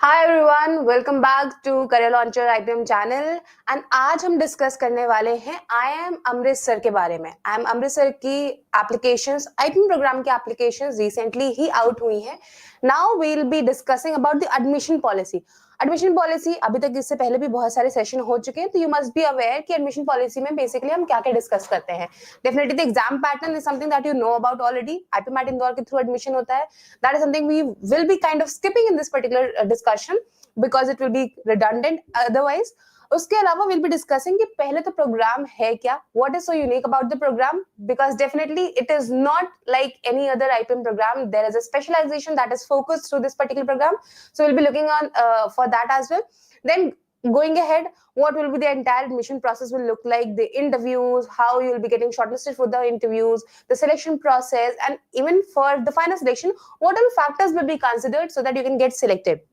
Hi everyone, welcome back to Career Launcher IPM channel. And आज हम discuss करने वाले हैं आईआईएम अमृतसर के बारे में। आईआईएम अमृतसर की एप्लीकेशंस, आईपीएम प्रोग्राम की एप्लीकेशंस रिसेंटली ही आउट हुई हैं। Now we will be discussing about the admission policy. Admission policy अभी तक इससे पहले भी बहुत सारे सेशन हो चुके हैं, तो यू मस्ट बी अवेयर कि एडमिशन पॉलिसी में बेसिकली हम क्या क्या डिस्कस करते हैं। Definitely the exam pattern is something that you know about already. IPMAT Indore के थ्रू एडमिशन होता है। That is something we will be kind of skipping in this particular discussion because it will be redundant otherwise. उसके अलावा we'll be discussing कि पहले तो programme है क्या, what is so unique about the program, because definitely it is not like any other IPM program. There is a specialization that is focused through this particular program, so we'll be looking on for that as well. Then going ahead, what will be the entire admission process will look like, the interviews, how you will be getting shortlisted for the interviews, the selection process, and even for the final selection, what all factors will be considered so that you can get selected.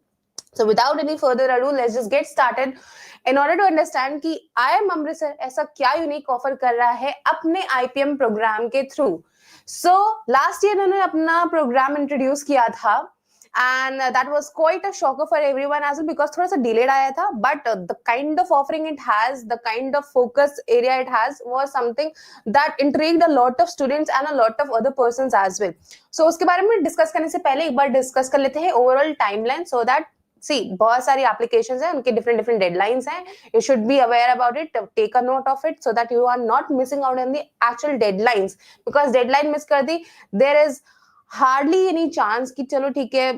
So without any further ado, let's just get started in order to understand कि IIM Amritsar ऐसा क्या unique offer कर रहा है अपने IPM programme के through. So last year उन्होंने अपना प्रोग्राम इंट्रोड्यूस किया था and that was quite a shocker for everyone as well because थोड़ा सा delayed आया था, but the kind of offering it has, the kind of focus area it has was something that intrigued a lot of students and a lot of other persons as well. So उसके बारे में discuss करने से पहले एक बार discuss कर लेते हैं ओवरऑल टाइमलाइन, so that बहुत सारी एप्लीकेशंस हैं, उनके डिफरेंट डेडलाइंस हैं. You should be aware about it, take a note of it so that you are not missing out on the actual deadlines, because deadline miss कर दी there is hardly any chance कि चलो ठीक है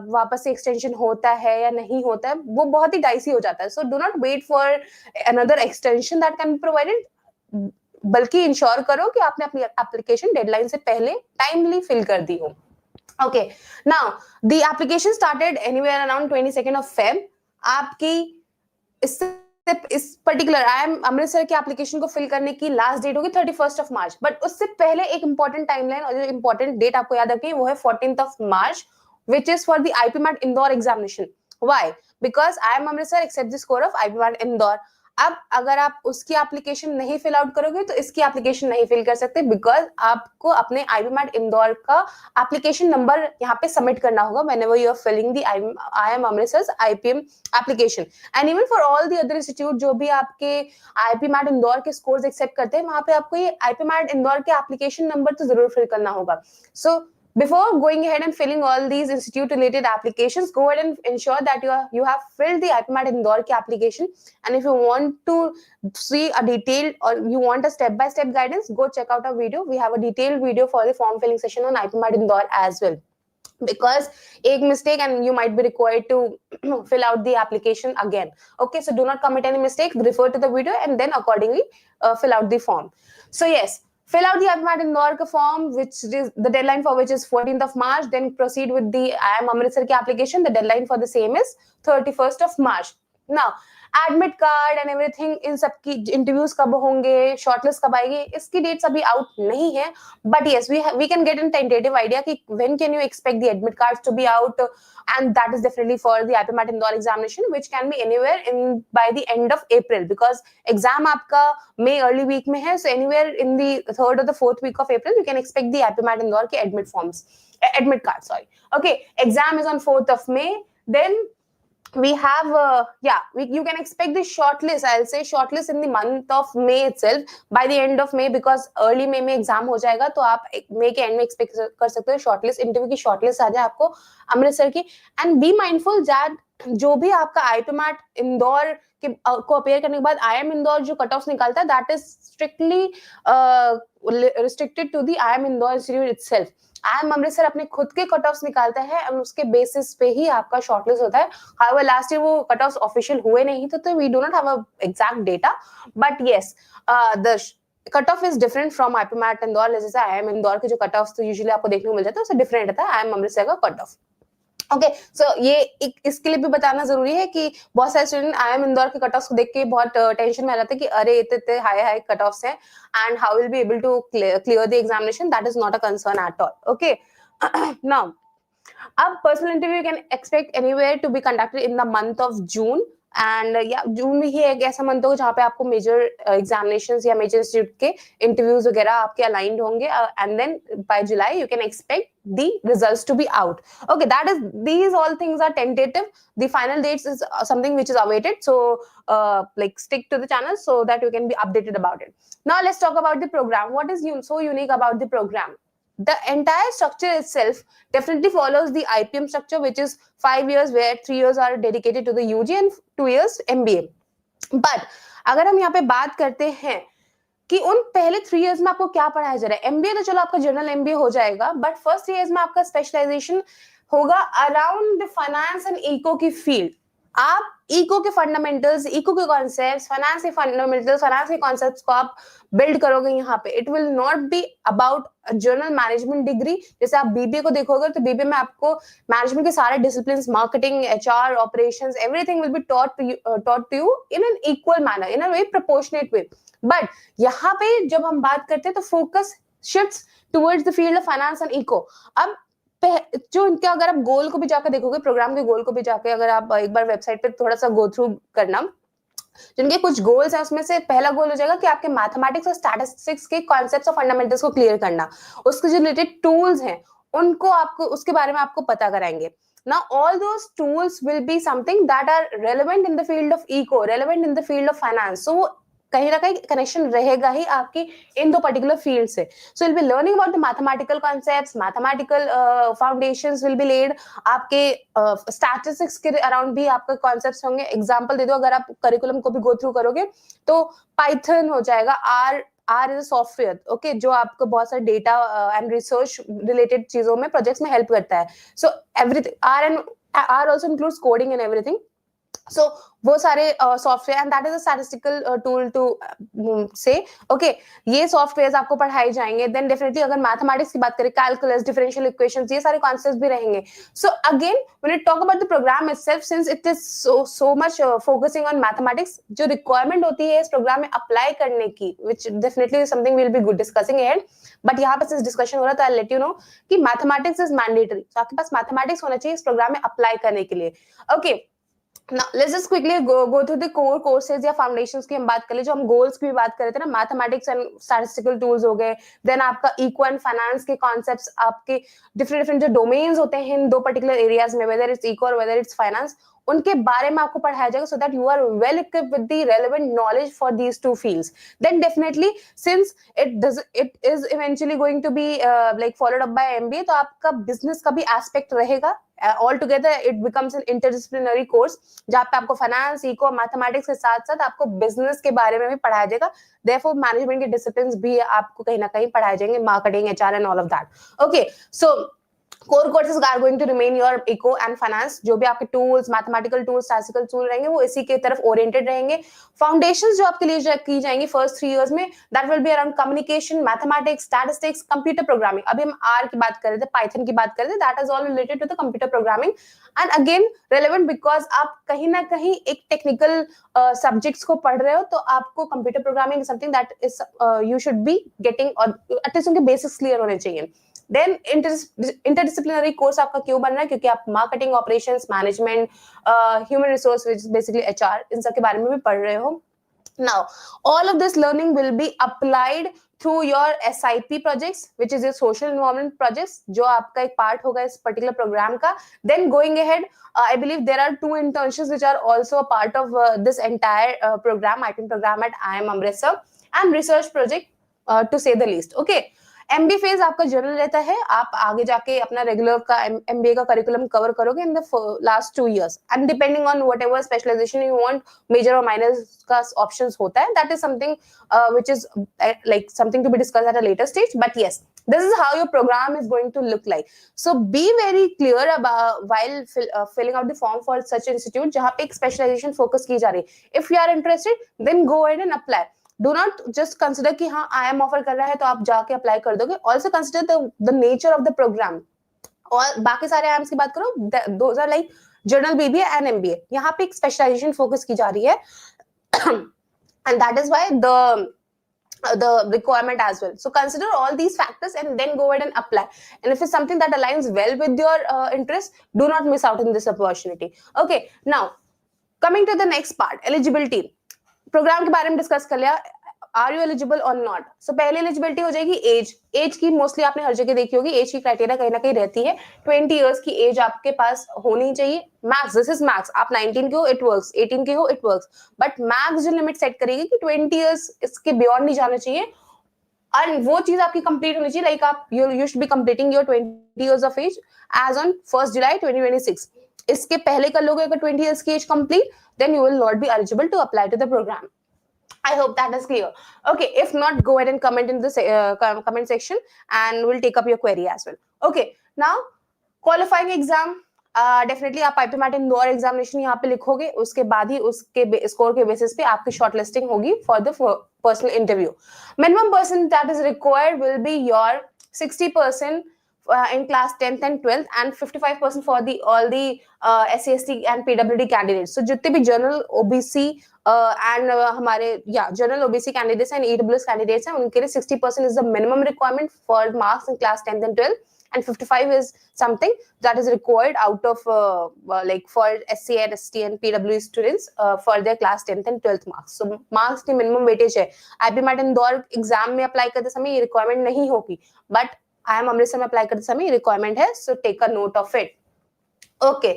वापस से extension होता है या नहीं होता है, वो बहुत ही डाइसी हो जाता है. So do not wait for another extension that can be provided, बल्कि इंश्योर करो कि आपने अपनी एप्लीकेशन डेडलाइन से पहले टाइमली फिल कर दी हो. Okay, now the application started anywhere around 22nd of Feb. आपकी इस पर्टिकुलर IIM अमृतसर के एप्लीकेशन को फिल करने की लास्ट डेट होगी 31st of March. बट उससे पहले एक इंपॉर्टेंट टाइमलाइन और जो इंपॉर्टेंट डेट आपको याद रखनी है वो है 14th of March, which is for the IPMAT Indore examination. Why? Because IIM Amritsar accept the score of IPMAT Indore. अब अगर आप उसकी एप्लीकेशन नहीं फिल आउट करोगे तो इसकी एप्लीकेशन नहीं फिल कर सकते, बिकॉज आपको अपने IPMAT इंदौर का एप्लीकेशन नंबर यहाँ पे सबमिट करना होगा whenever you are filling the IIM Amritsar's IPM application. And even for all the other institute जो भी आपके IPMAT इंदौर के स्कोर्स एक्सेप्ट करते हैं, वहां पे आपको ये IPMAT इंदौर के एप्लीकेशन नंबर तो जरूर फिल करना होगा. So before going ahead and filling all these institute related applications, go ahead and ensure that you have filled the IPMAT Indore ki application. And if you want to see a detailed or you want a step by step guidance, go check out our video. We have a detailed video for the form filling session on IPMAT Indore as well, because एक mistake and you might be required to fill out the application again. Okay, so do not commit any mistake, refer to the video and then accordingly fill out the form. So yes, fill out the IPMAT Indore form, which is the deadline for which is 14th of March. Then proceed with the IIM Amritsar ki application. The deadline for the same is 31st of March. Now, admit card and everything, इन सब की interviews कब होंगे, shortlist कब आएगी, इसकी dates अभी आउट नहीं है. But yes, we can get an tentative idea कि when can you expect the admit cards to be out, and that is definitely for the IPMAT Indore examination, which can be anywhere in by the end of April, because exam आपका मई early week में है. So anywhere in the third और the fourth week of April you can expect the IPMAT Indore के admit card, sorry. Okay, exam is on 4th of May. Then we have you can expect the shortlist, I'll say shortlist in the month of May itself, by the end of May, because early May में exam हो जाएगा, तो आप May के and में expect कर सकते हो शॉर्टलिस्ट, इंटरव्यू की शॉर्टलिस्ट आ जाए आपको अमृतसर की. एंड बी माइंडफुल दैट जो भी आपका IPMAT इंदौर को अपेयर करने के बाद IIM इंदौर जो कट ऑफ निकालता है, that is strictly restricted to the IIM Indore institute itself. IIM Amritsar अपने खुद के कट ऑफ्स निकालता है और उसके बेसिस पे ही आपका शॉर्टलिस्ट होता है. हाउएवर लास्ट ईयर वो कट ऑफ्स ऑफिशियल हुए नहीं थे, तो we do not have a exact data, but yes the cut off is different from IPMAT Indore. जैसे IIM इंदौर के जो कट ऑफ्स तो यूजुअली आपको देखने को मिल जाता है, उससे डिफरेंट रहता है IIM अमृतसर का कट ऑफ. ओके, सो ये इसके लिए भी बताना जरूरी है कि बहुत सारे स्टूडेंट IIM इंदौर के कट ऑफ्स को देख के बहुत टेंशन में आ जाते हैं कि अरे इतने हाई कट ऑफ्स हैं and how will be able to clear the examination. That is not a concern at all. Okay, now अब personal interview can expect anywhere to be conducted in the month of June. And या जून में ही एक ऐसा month होगा जहाँ पे आपको मेजर एग्जामिनेशंस या मेजर इंस्टीट्यूट के इंटरव्यूज वगैरह आपके अलाइंड होंगे, and then by July you can expect the results to be out. Okay, that is, these all things are tentative. The final dates is something which is awaited. So like stick to the channel so that you can be updated about it. Now let's talk about the program. What is so unique about the program? The entire structure itself definitely follows the IPM structure, which is 5 years, where 3 years are dedicated to the UG and 2 years MBA. But अगर हम यहाँ पे बात करते हैं कि उन पहले 3 इयर्स में आपको क्या पढ़ाया जा रहा है, एमबीए तो चलो आपका जनरल एमबीए हो जाएगा, बट फर्स्ट 3 इयर्स में आपका स्पेशलाइजेशन होगा around the finance and eco की फील्ड. आप इको के फंडामेंटल्स, इको के कॉन्सेप्ट्स, फाइनेंस के फंडामेंटल्स, फाइनेंस के कॉन्सेप्ट्स को आप बिल्ड करोगे यहाँ पे. It will not be about general management degree. जैसे आप बीबीए को देखोगे तो बीबीए में आपको मैनेजमेंट के सारे disciplines, marketing, HR, operations, everything will be taught to you in an equal manner, in a very proportionate way. But यहाँ पे जब हम बात करते हैं तो focus shifts towards the field of finance and eco. अब जो इनके, अगर आप गोल को भी जाकर देखोगे, प्रोग्राम के गोल को भी जाकर अगर आप एक बार वेबसाइट पे थोड़ा सा गो थ्रू करना, जिनके कुछ गोल्स हैं, उसमें से पहला गोल हो जाएगा कि आपके मैथमेटिक्स और स्टैटिस्टिक्स के कॉन्सेप्ट्स और फंडामेंटल्स को क्लियर करना. उसके जो रिलेटेड टूल्स हैं उनको आपको, उसके बारे में आपको पता कराएंगे. Now all those tools will be something that are relevant in the field of eco, relevant in the field of finance. So कहीं ना कहीं कनेक्शन रहेगा ही आपकी इन दो पर्टिकुलर फील्ड से. So will be learning about the mathematical concepts, mathematical foundations will be laid. आपके statistics के around भी आपके कॉन्सेप्ट्स होंगे. एग्जांपल दे दो, अगर आप करिकुलम को भी गो थ्रू करोगे तो पाइथन हो जाएगा, R is a software, okay, जो आपको बहुत सारे डेटा एंड रिसर्च रिलेटेड चीजों में, प्रोजेक्ट्स में हेल्प करता है. So everything, are also includes coding and everything. So वो सारे software, and that is a statistical tool to say, okay, ये सॉफ्टवेयर्स आपको पढ़ाए जाएंगे. देन डेफिनेटली अगर मैथमेटिक्स की बात करें, कैलकुलस, डिफरेंशियल इक्वेशंस, ये सारे कॉन्सेप्ट्स भी रहेंगे. So again when you talk about the programme itself, since it is so much focusing on mathematics, जो रिक्वायरमेंट होती है इस प्रोग्राम में अप्लाई करने की, which definitely something we will be good discussing ahead. But यहाँ पे सिंस डिस्कशन हो रहा है तो आई लेट यू नो कि मैथमेटिक्स इज मैंडेटरी. तो आपके पास मैथमेटिक्स होना चाहिए इस प्रोग्राम में अप्लाई करने के लिए. Okay, Now let's just quickly go through the core courses या foundations की हम बात कर ले. जो हम goals की भी बात कर रहे थे ना, मैथमेटिक्स एंड स्टैटिस्टिकल टूल्स हो गए, देन आपका इको एंड फाइनेंस के कॉन्सेप्ट्स, आपके डिफरेंट जो डोमेन्स होते हैं इन दो पर्टिकुलर एरियाज में, वेदर इट्स इको और वेदर इट्स फाइनेंस, उनके बारे में आपको पढ़ाया जाएगा, so that you are well equipped with the relevant knowledge for these two fields. Then definitely since it is eventually going to be like followed up by MBA, तो आपका business का भी aspect रहेगा. All together it becomes an interdisciplinary course, जहाँ पे आपको finance, eco, mathematics के साथ साथ आपको बिजनेस के बारे में भी पढ़ाया जाएगा. Therefore मैनेजमेंट के डिसिप्लिन्स भी आपको कहीं ना कहीं पढ़ाए जाएंगे, marketing, HR and all of that. Okay, so core courses are going to remain your eco and finance. जो भी आपके tools, mathematical tools, statistical tool रहेंगे, वो इसी के तरफ ओरिएंटेड रहेंगे. फाउंडेशंस जो आपके लिए की जाएंगी फर्स्ट 3 इयर्स में, that will be around communication, mathematics, statistics, computer programming. अभी हम आर की बात कर रहे थे, पाइथन की बात कर रहे थे, that is all related to the computer programming. And again relevant because आप कहीं ना कहीं एक टेक्निकल सब्जेक्ट्स को पढ़ रहे हो, तो आपको computer programming something that is you should be getting, और एटलीस्ट उनके बेसिक्स क्लियर होने चाहिए. देन इंटरडिसिप्लिनरी कोर्स आपका क्यों बन रहा है? क्योंकि आप marketing, operations, management, human resource, which is basically HR, इन सब के बारे में भी पढ़ रहे हो. Now, all of this learning will be applied through your SIP projects, which is your social involvement projects, जो आपका एक part होगा इस particular program का. Then going ahead, I believe there are 2 internships which are also a part of this entire program, IPM program at IIM Amritsar, and research project to say the least. Okay. MBA phase आपका general रहता है, आप आगे जाके अपना regular का MBA का curriculum cover करोगे in the last 2 years, and depending on whatever specialisation you want, major और माइनर का ऑप्शंस होता है. That is something which is like something to be discussed at a later stage. But yes, this is how your program is going to look like. So be very clear about while filling out the form for such institute जहाँ पे एक specialization focus की जा रही है. If you are interested, then go ahead and apply. Do not just consider कि हाँ IIM offer कर रहा है तो आप जाके अप्लाई कर दोगे. Also consider the nature of the program. और बाकी सारे IIMs की बात करो, those are like general BBA and MBA. यहाँ पे एक specialization focus की जा रही है, and that is why the requirement as well. So consider all these factors and then go ahead and apply. And if it's something that aligns well with your interest, do not miss out on this opportunity. Okay, now coming to the next part, eligibility. Programme के बारे में discuss कर लिया. Are you eligible और not. So पहले eligibility हो जाएगी as की. मोस्टली आपने हर जगह देखी होगी एज की क्राइटेरिया कहीं ना कहीं रहती है. 20 इयर्स की एज आपके पास होनी चाहिए. Max, this is max. आप 19 के हो इट वर्क्स, 18 के हो इट वर्क्स, बट मैक्स जो लिमिट सेट करेगी कि 20 इयर्स, इसके बियॉन्ड नहीं जाना चाहिए. और वो चीज आपकी कंप्लीट होनी चाहिए. लाइक आप you should be completing your 20 years of age as on 1 July 2026. इसके पहले कर लोगे अगर 20 इयर्स की age complete, then you will not be eligible to apply to the programme. I hope that is clear. Okay, if not, go ahead and comment in the comment section and we'll take up your query as well. Okay, now qualifying exam. Definitely आप IPMAT Indore examination यहाँ पे लिखोगे, उसके बाद ही उसके score के basis पे आपकी शॉर्टलिस्टिंग होगी for the personal interview. Minimum person that is required will be your 60% in class 10th and 12th and 55% for the all the SC ST and PWD candidates. So जितने भी general OBC and हमारे general OBC candidates and EWS candidates हैं, उनके लिए 60% is the minimum requirement for marks in class 10th and 12th, and 55 is something that is required out of like for SC and ST and PWD students for their class 10th and 12th marks. So marks की minimum weightage है. IPMAT Indore exam में apply करते समय ये requirement नहीं होगी, but IIM Amritsar में apply करते समय रिक्वायरमेंट है. So take a note of it. Okay,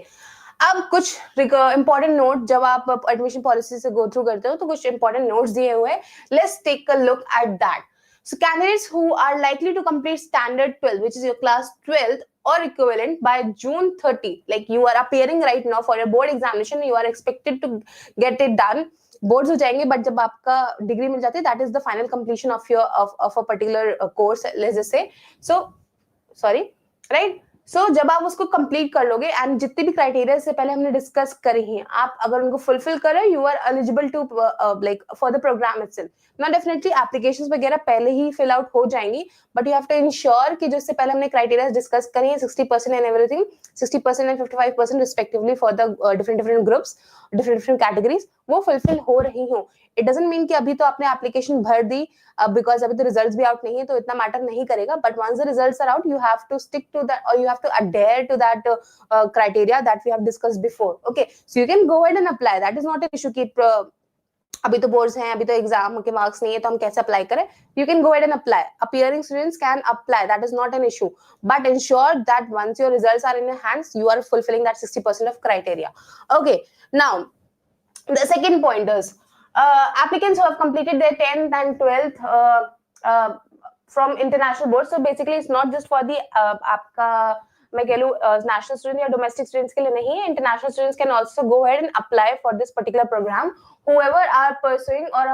अब कुछ इंपॉर्टेंट नोट जब आप एडमिशन पॉलिसी से गो थ्रू करते हो तो कुछ इंपॉर्टेंट नोट्स दिए हुए हैं. Let's take a look at that. So candidates who are likely to complete standard 12, which is your class 12th or equivalent by June 30, like you are appearing right now for your board examination, you are expected to get it done. Boards हो जाएंगे, but जब आपका degree मिल जाती है, that is the final completion of your of a particular course, let's just say. Sorry, right. So जब आप उसको कंप्लीट कर लोगे एंड जितने भी क्राइटेरिया से पहले हमने डिस्कस करे हैं, आप अगर उनको फुलफिल करें, you are eligible to like for the programme itself. ना डेफिनेटली एप्लीकेशंस वगैरह पहले ही फिल आउट हो जाएंगी, but you have to ensure कि जिससे पहले हमने क्राइटेरिया डिस्कस करी है 60% and everything, 60% and 55% respectively for the different groups, different categories, वो फुलफिल हो रही हो. इट डजंट मीन कि अभी तो आपने एप्लीकेशन भर दी, बिकॉज अभी तो रिजल्ट्स भी आउट नहीं है तो इतना मैटर नहीं करेगा, but once the results are out, you have to stick to that और you have to adhere to that criteria that we have discussed before. Okay, so you can go ahead and apply. That is not an issue कि अभी तो boards हैं, अभी तो exam के marks नहीं है तो हम कैसे अप्लाई करें. You can go ahead and apply. Appearing students can apply, that is not an issue, but ensure that once your results are in your hands, you are fulfilling that 60% of criteria. Okay, now the second point is applicants who have completed their 10th and 12th from international boards. So basically it's not just for the आपका मैं कह लूँ national students या domestic students के लिए नहीं है. International students can also go ahead and apply for this particular program. Whoever are pursuing or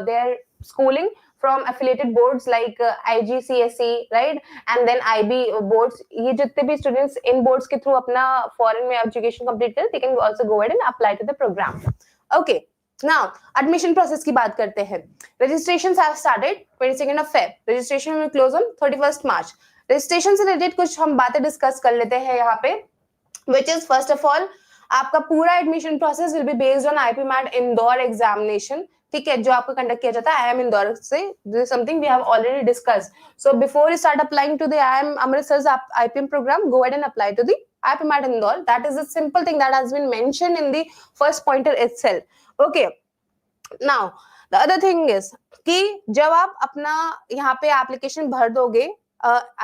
their schooling from affiliated boards like IGCSE, right, and then IB boards, ये जितने भी students इन boards के through अपना foreign में education complete करें, they can also go ahead and apply to the program. Okay, now admission process की बात करते हैं. Registrations have started 22nd of Feb. Registration will close on 31st March. Registration से related कुछ हम बातें डिस्कस कर लेते हैं यहाँ पे, which is first of all आपका पूरा admission process will be based on IPMAT Indore examination. ठीक है, जो आपको कंडक्ट किया जाता है IIM इंदौर से. This is something we have already discussed. So before you start applying to the IIM Amritsar IPM programme, go ahead and apply to the IPMAT Indore. That is a simple thing that has been mentioned in the first pointer itself. Okay, now the other thing is कि जब आप अपना यहाँ पे application भर दोगे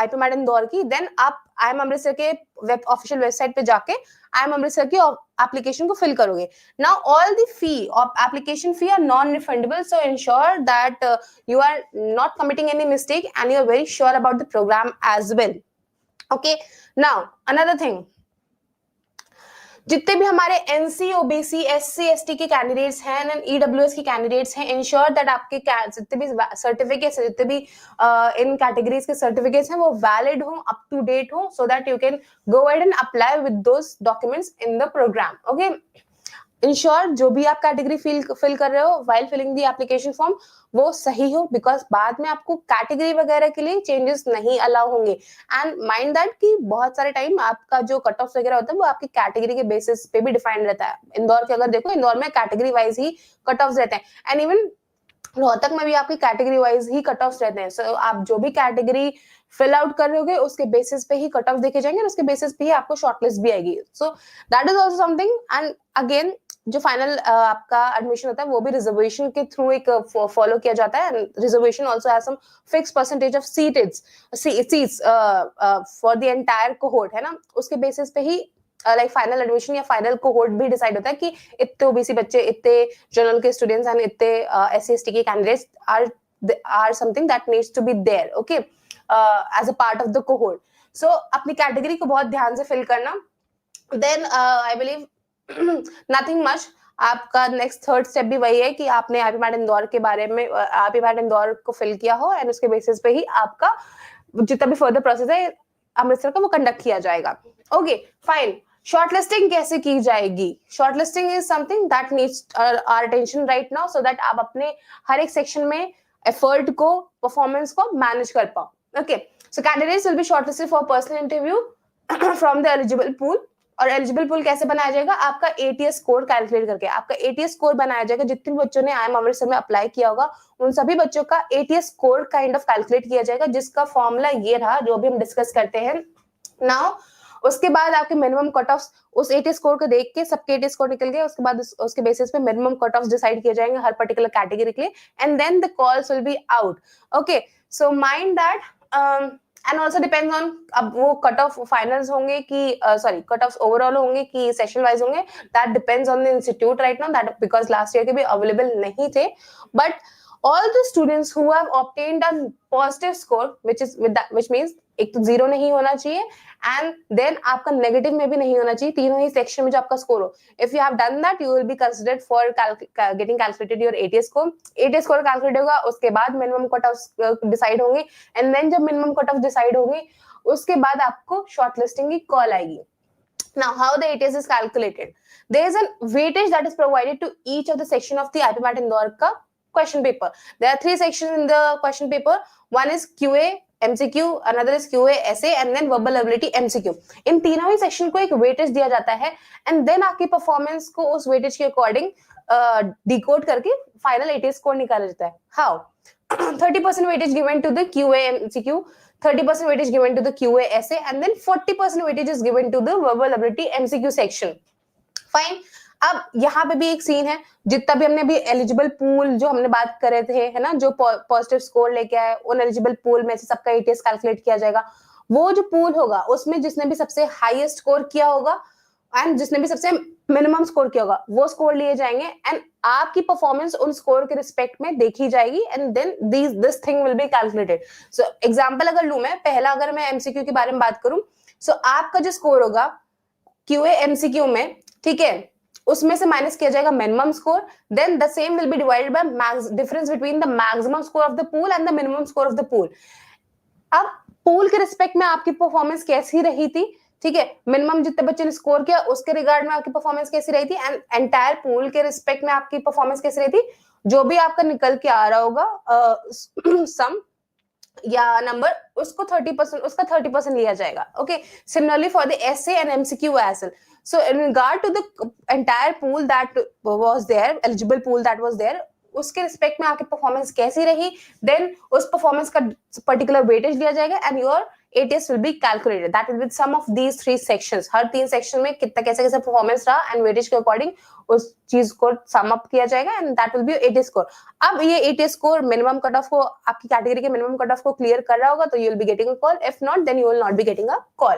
IPMAT Indore की, then आप IIM अमृतसर के ऑफिशियल वेबसाइट पे जाके IIM अमृतसर की एप्लीकेशन को फिल करोगे. Now all the fee of application fee are non-refundable, so ensure that you are not committing any mistake and you are very sure about the program as well. Okay, now another thing, जितने भी हमारे NC, OBC, SC, ST के candidates हैं and EWS के candidates हैं, ensure that आपके जितने भी सर्टिफिकेट्स, जितने भी इन कैटेगरीज के सर्टिफिकेट्स हैं वो वैलिड हो, अप टू डेट हो, so that you can go ahead and apply with those documents in the programme. Okay, ensure जो भी आप कैटेगरी फिल कर रहे हो while filling the application form वो सही हो, बिकॉज बाद में आपको कैटेगरी वगैरह के लिए चेंजेस नहीं अलाउ होंगे. एंड माइंड दैट कि बहुत सारे टाइम आपका जो कट ऑफ वगैरह होता है वो आपकी कैटेगरी के बेसिस पे भी डिफाइंड रहता है. इंदौर के अगर देखो, इंदौर में कैटेगरी वाइज ही कट ऑफ रहते हैं, एंड इवन रोहतक में भी आपकी कैटेगरी वाइज ही कट ऑफ रहते हैं. सो आप जो भी कैटेगरी फिल आउट कर रहे होगे उसके बेसिस पे ही कट ऑफ देखे जाएंगे और उसके बेसिस पे ही आपको शॉर्टलिस्ट भी आएगी. So that is also something. And again जो फाइनल आपका एडमिशन होता है वो भी रिजर्वेशन के थ्रू एक फॉलो किया जाता है. Reservation also has some fix percentage of seats for the entire cohort, है ना. उसके बेसिस पे ही लाइक फाइनल एडमिशन या फाइनल कोहोर्ट भी डिसाइड होता है कि इतने ओबीसी बच्चे, इतने जनरल के स्टूडेंट्स एंड इतने एससी एसटी के candidates are something that needs to be there, okay, as a part of the cohort. So अपनी कैटेगरी को बहुत ध्यान से फिल करना. Then I believe nothing much. आपका नेक्स्ट थर्ड स्टेप भी वही है कि आपने आईपीमैट इंदौर के बारे में आईपीमैट इंदौर को फिल किया हो एंड उसके बेसिस पे ही आपका जितना भी फर्दर प्रोसेस है अमृतसर का वो कंडक्ट किया जाएगा. Okay fine. शॉर्टलिस्टिंग कैसे की जाएगी? Shortlisting is something that needs our attention right now so that आप अपने हर एक सेक्शन में एफर्ट को, परफॉर्मेंस को मैनेज कर पाओ. Okay, so candidates will be shortlisted for personal interview from the eligible pool. और एलिजिबल पूल कैसे बनाया जाएगा? आपका एटीएस स्कोर कैलकुलेट करके आपका एटीएस स्कोर बनाया जाएगा. जितने बच्चों ने IIM अमृतसर में अप्लाई किया होगा उन सभी बच्चों का ATS score kind of calculate किया जाएगा, जिसका फॉर्मूला ये रहा जो भी हम डिस्कस करते हैं नाउ. उसके बाद आपके मिनिमम कट ऑफ उस एटीएस स्कोर को देख के सबके एटीएस स्कोर निकल गए. उसके बाद उसके बेसिस पे मिनिमम कट ऑफ डिसाइड किए जाएंगे हर पर्टिकुलर कैटेगरी के लिए and then the calls will be out. Okay, so mind that and also depends on अब वो कट ऑफ फाइनल्स होंगे कि सॉरी कट ऑफ ओवरऑल होंगे कि सेशन वाइज होंगे. That depends on the institute right now, that because last year के भी available नहीं थे. But all the students who have obtained a positive score which means एक तो जीरो नहीं होना चाहिए एंड देन आपका नेगेटिव में भी नहीं होना चाहिए, तीनों ही सेक्शन में जो आपका स्कोर हो. If you have done that you will be considered for getting calculated your ATS score. ATS score calculate होगा, उसके बाद मिनिमम कट ऑफ डिसाइड होंगे एंड देन जब मिनिमम कट ऑफ डिसाइड होंगे उसके बाद आपको शॉर्टलिस्टिंग की कॉल आएगी. Now, how the ATS is calculated? There is a weightage that is provided to each of the section of the IPMAT Indore ka question paper. There are 3 sections in the question paper. One is QA MCQ, another is QA essay and then verbal ability MCQ. इन तीनों ही section को एक weightage दिया जाता है and then आपकी performance को उस weightage के अकॉर्डिंग डिकोड करके फाइनल एटीएस स्कोर निकाला जाता है. How? 30% weightage given to the QA MCQ, 30% weightage given to the QA essay and then 40% weightage is given to the verbal ability MCQ section. Fine. अब यहाँ पे भी एक सीन है, जितना भी हमने अभी एलिजिबल पूल जो हमने बात कर रहे थे, है ना, जो पॉजिटिव स्कोर लेके आए उन एलिजिबल पूल में से सबका एटीएस कैलकुलेट किया जाएगा. वो जो पूल होगा उसमें जिसने भी सबसे हाईएस्ट स्कोर किया होगा एंड जिसने भी सबसे मिनिमम स्कोर किया होगा वो स्कोर लिए जाएंगे एंड आपकी परफॉर्मेंस उन स्कोर के रिस्पेक्ट में देखी जाएगी and then this thing will be calculated. So example अगर लूं मैं, पहला अगर मैं एमसीक्यू के बारे में बात करूं, सो आपका जो स्कोर होगा क्यूए एमसीक्यू में, ठीक है, उसमें से माइनस किया जाएगा minimum score, then the same will be divided by difference between the maximum score of the pool and the minimum score of the pool. अब पूल के रिस्पेक्ट में आपकी परफॉर्मेंस कैसी रही थी, ठीक है, मिनिमम जितने बच्चे ने स्कोर किया उसके रिगार्ड में आपकी परफॉर्मेंस कैसी रही थी एंड एंटायर पूल के रिस्पेक्ट में आपकी परफॉर्मेंस कैसी रही थी, जो भी आपका निकल के आ रहा होगा सम या नंबर, उसको 30% उसका 30% लिया जाएगा. Okay, similarly for the essay and MCQ as well. So in regard to the entire pool that was there, eligible pool that was there, उसके रिस्पेक्ट में आपकी परफॉर्मेंस कैसी रही, देन उस परफॉर्मेंस का पर्टिकुलर वेटेज दिया जाएगा and your ATS will be calculated. That will be sum of these 3 sections. हर 3 सेक्शन में कितना कैसे कैसे परफॉर्मेंस रहा एंड वेटेज के अकॉर्डिंग उस चीज को सम अप किया जाएगा and that will be ATS score. अब ये ATS score minimum cut off को, आपकी कैटेगरी के मिनिमम कट ऑफ को क्लियर कर रहा होगा तो you will be getting a call, if not then you will not be getting a call.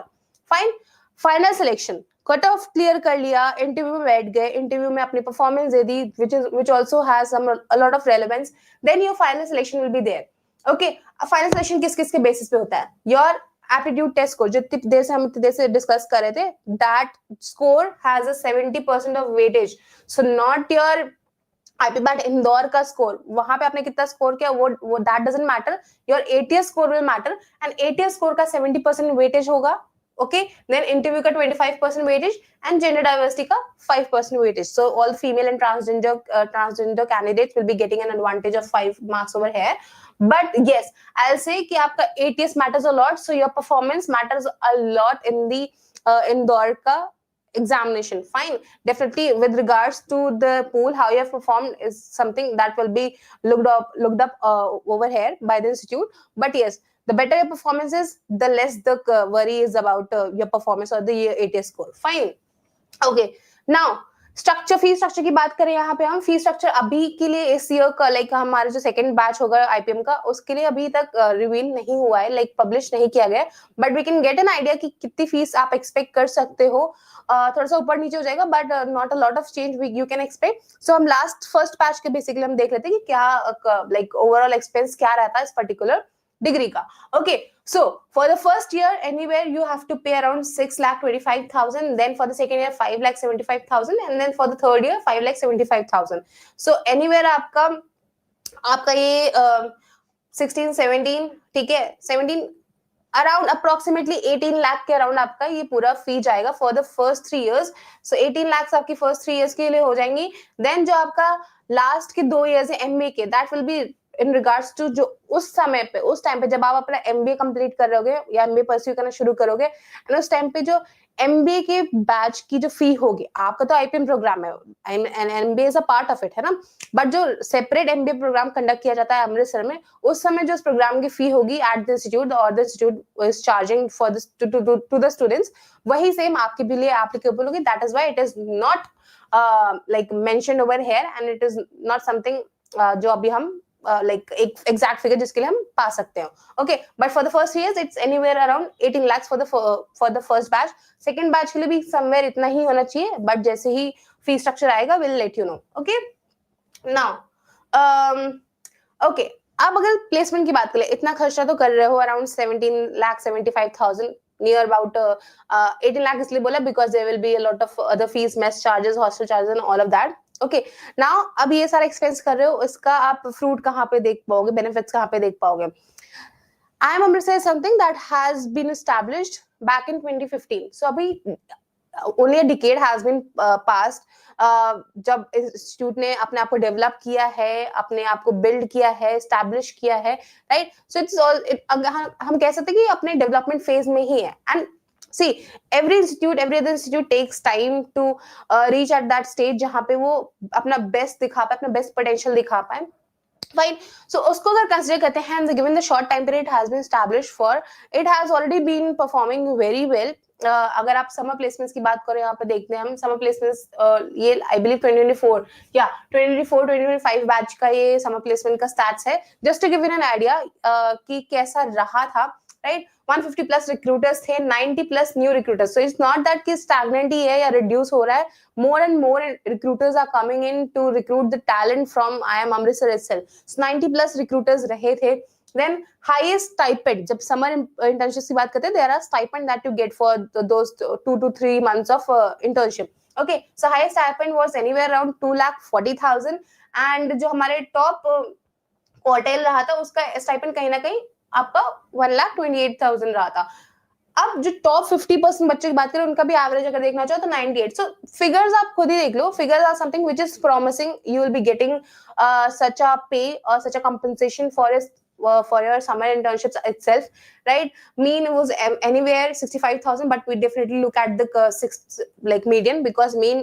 Fine. Final selection, cut off clear कर लिया, इंटरव्यू में बैठ गए, इंटरव्यू में अपनी परफॉर्मेंस दे दी which also has a lot of relevance, then your final selection will be there. Okay, final selection किस किस के बेसिस पे होता है? योर एप्टीट्यूड टेस्ट स्कोर, जितनी देर से हम देर से डिस्कस कर रहे थे, that score has a 70% of weightage. So not your IPMAT Indore का स्कोर, वहां पे आपने कितना स्कोर किया वो that doesn't matter, your ATS score will matter and ATS score का 70% वेटेज होगा. Okay, then interview का 25% weightage and gender diversity का 5% weightage. So all female and transgender candidates will be getting an advantage of 5 marks over here. But yes, I'll say कि आपका ATS matters a lot, so your performance matters a lot in the Indore का examination. Fine, definitely with regards to the pool, how you have performed is something that will be looked up over here by the institute. But yes, The better your performance is, the less the worry is about your performance or the ATS score. Fine. Okay. Now structure, fee structure की बात करें यहाँ पे हम, fee structure अभी के लिए इस ईयर का लाइक हमारा जो सेकंड बैच होगा आईपीएम का, उसके लिए अभी तक रिवील नहीं हुआ है, लाइक पब्लिश नहीं किया गया, but we can get an idea कि कितनी फीस आप एक्सपेक्ट कर सकते हो. थोड़ा सा ऊपर नीचे हो जाएगा, but not a lot of change you can expect. So हम लास्ट फर्स्ट बैच के बेसिकली हम देख लेते हैं कि क्या लाइक ओवरऑल एक्सपेंस क्या रहता है इस पर्टिकुलर डिग्री का. Okay, so for the first year anywhere you have to pay around 6,25,000, then for the second year 5,75,000, and then for the third year 5,75,000. so anywhere आपका ये 16 17, ठीक है, 17 अराउंड अप्रोक्सीमेटली 18 लाख के अराउंड आपका ये पूरा फी जाएगा फॉर द फर्स्ट 3 years. सो 18 लाख आपकी फर्स्ट 3 years के लिए हो जाएंगी. देन जो आपका लास्ट के 2 years है एमबीए के, that will be in regards to जो उस समय पे, उस टाइम पे जब आप अपना एमबीए कंप्लीट कर रहोगे या एमबीए परस्यू करना शुरू करोगे, एंड उस टाइम पे जो एमबीए के बैच की जो फी होगी, आपका तो आईपीएम प्रोग्राम है and MBA is a part of it, है ना, बट जो सेपरेट एमबीए प्रोग्राम कंडक्ट किया जाता है अमृतसर में, उस समय जो उस प्रोग्राम की फी होगी एट द इंस्टीट्यूट और the institute is charging for to the students, वही सेम आपके भी लिए एप्लीकेबल होगी. That is why it is not like mentioned over here and it is not something जो अभी हम like exact figure जिसके लिए हम पा सकते हैं. Okay, but for the first years it's anywhere around 18 lakhs for the first batch. Second batch के लिए भी somewhere इतना ही होना चाहिए, but जैसे ही fee structure आएगा we'll let you know. Okay, now okay, अब अगर प्लेसमेंट की बात करें, इतना खर्चा तो कर रहे हो अराउंड 17,75,000 near about 18 lakh इसलिए बोला because there will be a lot of other fees, mess charges, hostel charges and all of that. Okay, now अब ये सारा एक्सपेंस कर रहे हो, इसका आप फ्रूट कहाँ पे देख पाओगे, बेनिफिट्स कहाँ पे देख पाओगे. IIM Amritsar is something that has been established back in 2015. So अभी only a decade has been passed जब इंस्टीट्यूट ने अपने आप को डेवलप किया है, अपने आप को बिल्ड किया है, एस्टैब्लिश किया है, राइट. सो इट्स ऑल, हम कह सकते हैं कि अपने डेवलपमेंट फेज में ही है. And see every other institute takes time to reach at that stage जहाँ पे वो अपना बेस्ट दिखा पाए, अपना बेस्ट पोटेंशियल दिखा पाए. Fine. So उसको अगर कंसिडर करते हैं, given the short time period has been established for, it has already been performing very well. अगर आप समर प्लेसमेंट्स की बात करें, यहाँ पे देखते हैं हम समर प्लेसमेंट्स, ये आई बिलीव 2024 या 2024-2025 बैच का ये समर प्लेसमेंट का स्टैट्स है, just to give you an idea कि कैसा रहा था, राइट. 150 प्लस रिक्रूटर्स थे, 90 plus new recruiters. So it's not that कि स्टैग्नेंट ही है या रिड्यूस हो रहा है. More and more recruiters are coming in to recruit the talent from IIM Amritsar itself. So 90 plus recruiters रहे थे. Then highest stipend, जब समर इंटर्नशिप की बात करते हैं, there are stipend that you get for those 2 to 3 months of internship. Okay, so highest stipend was anywhere around 2,40,000 and जो हमारे top quartile रहा था उसका स्टाइपेंड कहीं ना कहीं आपका 1,28,000 रहा था. अब जो टॉप 50% बच्चे की बात करें, उनका भी एवरेज अगर देखना चाहो तो 98. सो फिगर्स आप खुद ही देख लो. Figures are something which is promising. You will be getting such a pay और such a compensation for your summer internships itself, right? Mean was anywhere 65,000, but we definitely look at the median because mean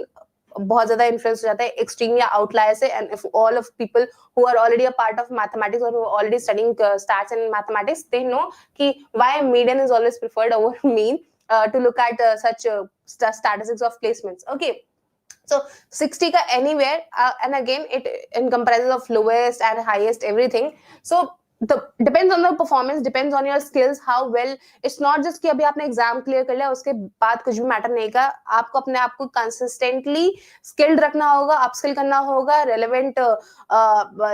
बहुत ज्यादा influence हो जाता है extreme या outlier से. And if all of people who are already a part of mathematics और already studying stats and mathematics, they know कि why median is always preferred over mean to look at such statistics of placements. Okay, so 60 ka anywhere and again it comprises of lowest and highest everything. So depends on the performance, depends on your skills, how well. It's not just कि अभी आपने exam clear कर लिया उसके बाद कुछ भी matter नहीं का. आपको अपने आप को कंसिस्टेंटली स्किल्ड रखना होगा, अपस्किल करना होगा, रेलेवेंट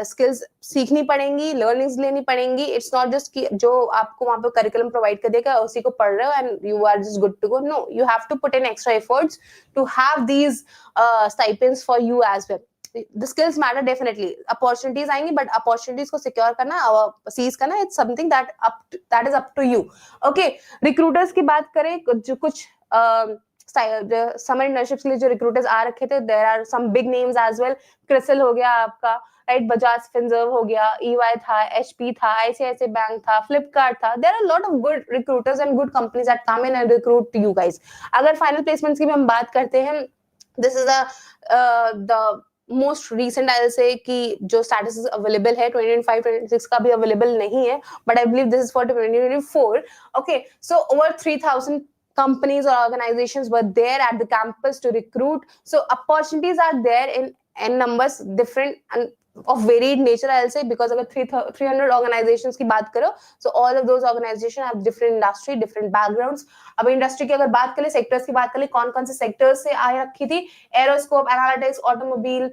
स्किल्स सीखनी पड़ेंगी, लर्निंग्स लेनी पड़ेंगी. इट्स नॉट जस्ट कि जो आपको वहां पे करिकुलम प्रोवाइड कर देगा उसी को पढ़ रहे हो and you are just good to go. No, you have to put in extra efforts to have these stipends for you as well. The skills matter definitely. Opportunities आएंगी, but opportunities को secure करना, seize करना, it's something that is up to you. Okay, recruiters की बात करें, जो कुछ summer internships के लिए जो रिक्रूटर्स आ रखे थे, there are some big names as well. CRISIL हो गया आपका, राइट, बजाज फिनसर्व हो गया, EY था, HP था, ICICI बैंक था, फ्लिपकार्ट था. there are a lot of good recruiters and good companies that come in and recruit you guys. अगर फाइनल प्लेसमेंट्स की भी हम बात करते हैं, this is the most recent I will से कि जो स्टैटस अवेलेबल है 2025-26 का भी अवेलेबल नहीं है, but I believe this is for 2024. Okay, so over 3,000 companies or organizations were there at the campus to recruit. So opportunities are there in numbers, different and of varied nature, I'll say, because अगर 300 organizations की बात करो, so all of those organizations have different industry, different backgrounds. अब industry की अगर बात करें, sectors की बात करें, कौन कौन से सेक्टर्स से आए रखी थी, एरोस्कोप, एनालिटिक्स, ऑटोमोबाइल,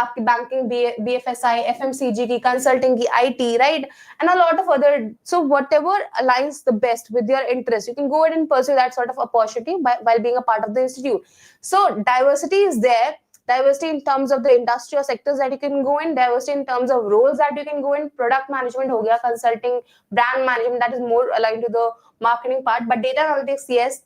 आपकी बैंकिंग, BFSI, FMCG की, कंसल्टिंग की, IT, right, and a lot of other. So whatever aligns the best with your interest, you can go ahead and pursue that sort of opportunity while being a part of the institute. So diversity is there. Diversity in terms of the industry or sectors that you can go in, diversity in terms of roles that you can go in. Product management हो गया, consulting, brand management, that is more aligned to the marketing part. But data analytics, yes,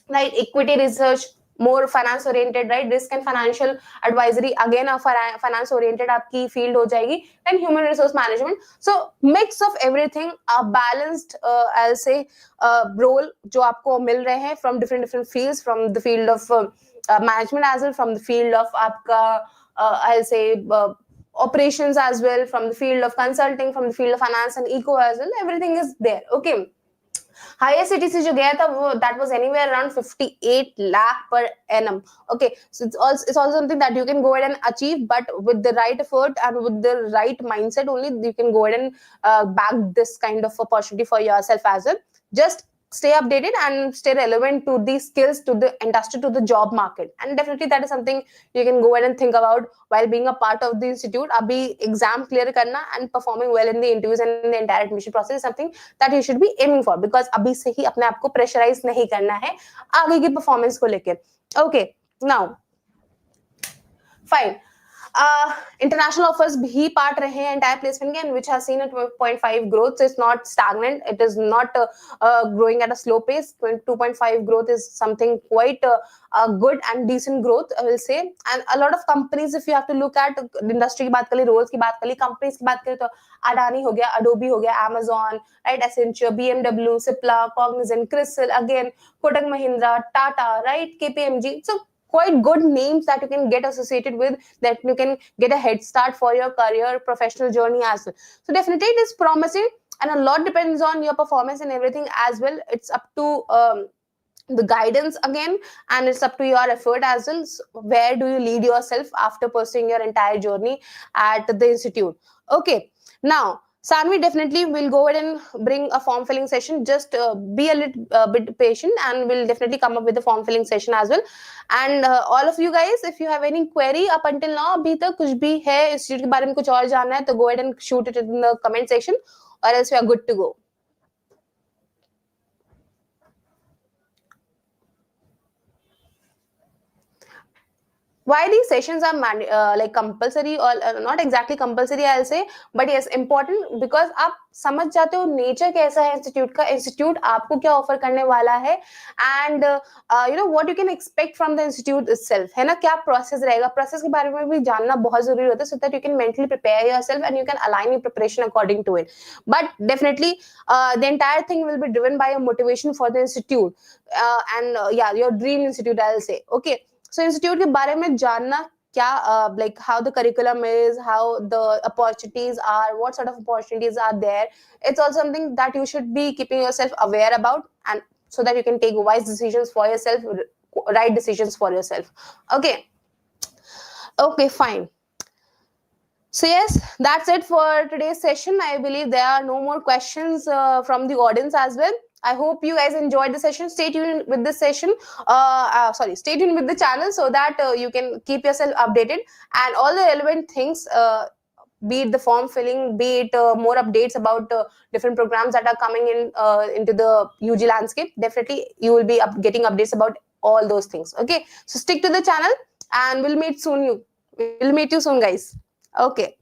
right, equity research, more finance oriented, right, risk and financial advisory, again a finance oriented आपकी field हो जाएगी, and human resource management. So mix of everything, a balanced I'll say role जो आपको मिल रहे हैं from different fields, from the field of management as well, from the field of आपका I'll say operations as well, from the field of consulting, from the field of finance and eco as well. Everything is there. Okay, highest CTC जो गया था वो that was anywhere around 58 lakh per annum. Okay, so it's also something that you can go ahead and achieve, but with the right effort and with the right mindset only you can go ahead and back this kind of opportunity for yourself as well. Just stay updated and stay relevant to the skills, to the industry, to the job market, and definitely that is something you can go ahead and think about while being a part of the institute. Abhi exam clear karna and performing well in the interviews and in the entire admission process is something that you should be aiming for, because abhi se hi apne aap ko pressurize nahi karna hai aage ki performance ko leke. Okay, now fine. International offers भी part रहे हैं entire placement के, and which has seen a 2.5 growth. So it's not stagnant. It is not growing at a slow pace. 2.5 growth is something quite good and decent growth, I will say. And a lot of companies, if you have to look at industry की बात करें, roles की बात करें, companies की बात करें, तो Adani हो गया, Adobe हो गया, Amazon, right, Accenture, BMW, Cipla, Cognizant, Crystal, again, Kotak Mahindra, Tata, right, KPMG. So quite good names that you can get associated with, that you can get a head start for your career, professional journey as well. So definitely it is promising, and a lot depends on your performance and everything as well. It's up to the guidance again, and it's up to your effort as well. So where do you lead yourself after pursuing your entire journey at the institute? Okay, now Sanvi definitely will go ahead and bring a form filling session. Just be a little bit patient, and we'll definitely come up with a form filling session as well. And all of you guys, if you have any query up until now, अभी तक कुछ भी है institute के बारे में कुछ और जानना है, तो go ahead and shoot it in the comment section, or else we are good to go. Why these sessions are like compulsory, or not exactly compulsory I'll say, but yes important, because आप समझ जाते हो nature कैसा है institute का, institute आपको क्या offer करने वाला है, and you know what you can expect from the institute itself, है ना, क्या प्रोसेस रहेगा, प्रोसेस के बारे में भी जानना बहुत जरूरी होता है, so that you can mentally prepare yourself and you can align your preparation according to it. But definitely the entire thing will be driven by a motivation for the institute, and या your dream institute I will say. Okay, so institute के बारे में जानना क्या, like how the curriculum is, how the opportunities are, what sort of opportunities are there, it's also something that you should be keeping yourself aware about, and so that you can take wise decisions for yourself, right decisions for yourself. Okay, fine. So yes, that's it for today's session. I believe there are no more questions from the audience as well. I hope you guys enjoyed the session. Stay tuned with this session. Stay tuned with the channel so that you can keep yourself updated, and all the relevant things, be it the form filling, be it more updates about different programs that are coming in into the UG landscape. Definitely, you will be getting updates about all those things. Okay, so stick to the channel, and we'll meet soon. We'll meet you soon, guys. Okay.